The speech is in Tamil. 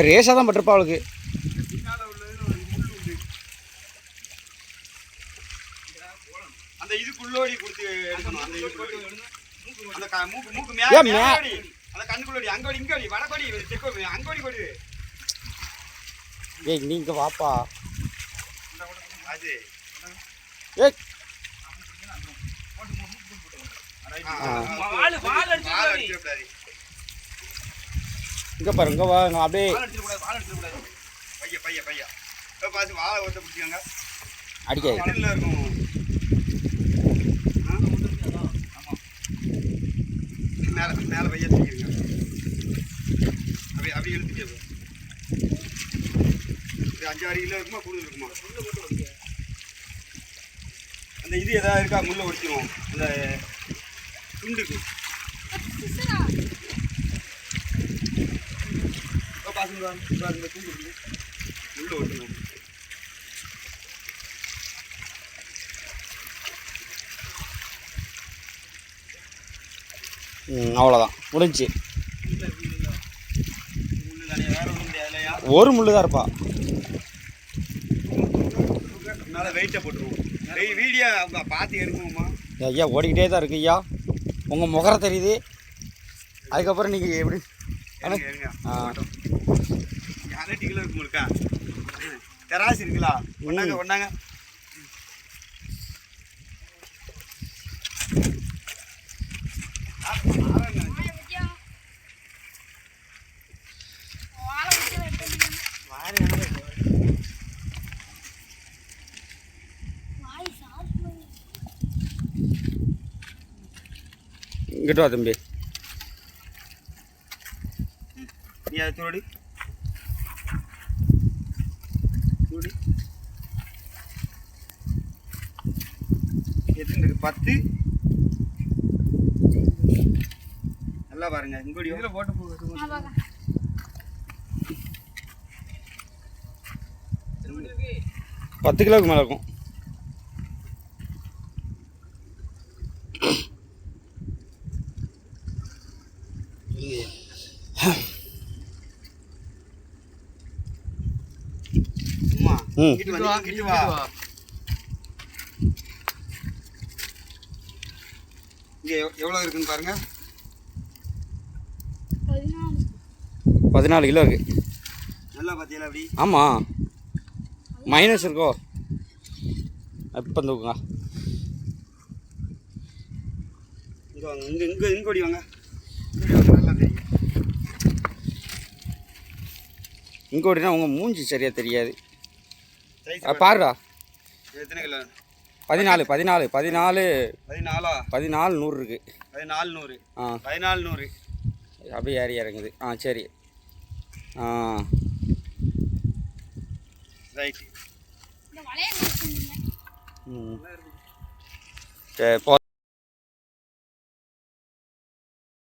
ரேஸாக தான் பட்டிருப்பா அவளுக்கு. அந்த இதுக்குள்ளோடி கொடுத்து எடுக்கணும். அந்த இதுக்குள்ளோடி அந்த மூக்கு மூக்கு மேல அந்த கண்ணுக்குள்ளோடி அங்கோடி இங்கோடி வடகோடி தெற்கோடி அங்கோடி கொடு. ஏய் நீங்க வாப்பா. அது ஏய் இங்க பாரு இங்க வா அப்படியே பைய பைய பைய பாத்து வாழை ஒட்ட பிடிச்சாங்க அடிக்காது இருக்கும். மேல மேல பைய தூக்கிடுங்க. அப்படி அப்படி இழுத்துட்டு 5-6 கிலோ இருக்குமா கூடுதல் இருக்குமா? அந்த இது எதாவது இருக்கா முள்ள ஒடிச்சிடும் இந்த துண்டுக்கு. பாசுங்க இந்த துண்டு முள்ள ஒடிச்சிடும். அவ்வளோதான் முடிஞ்சு. ஒரு முள்ளு தான் இருப்பா. மேலே வெயிட்டை போட்டுருவோம். வீடியோ பார்த்து எடுக்கணுமா? ஐயா ஓடிக்கிட்டே தான் இருக்கு ஐயா. உங்கள் முகரை தெரியுது. அதுக்கப்புறம் நீங்கள் எப்படி 2 கிலோ இருக்கும் இருக்கா? தெராசு இருக்குங்களா? ஒன்றாங்க ஒன்றாங்க இங்கிட்டு வா தம்பி. நீ அதை தூடி தூடி எத்தனை இருக்கு? 10. நல்லா பாருங்க இங்கோடி இதில் போட்டு போகுது. 10 கிலோவுக்கு மேலே இருக்கும். கிட்டு வா. இங்க எவ்வளவு இருக்குன்னு பாருங்க. 14 கிலோ இருக்கு. நல்லா பாத்தீங்களா? அப்படி ஆமாம் மைனஸ் இருக்கோ? இப்போ தூக்குங்க. இங்கே வாங்க. இங்கே ஓடி வாங்க. நல்லா தெரியும். இங்கே ஓடினா உங்கள் மூஞ்சி சரியாக தெரியாது. பாருடா எத்தனை கிலோ? 14 14 14 14 14 100 இருக்கு. 14 100. 14 100 அப்படியே ஏறி இறங்குது. சரி. ரைட். சரி போ.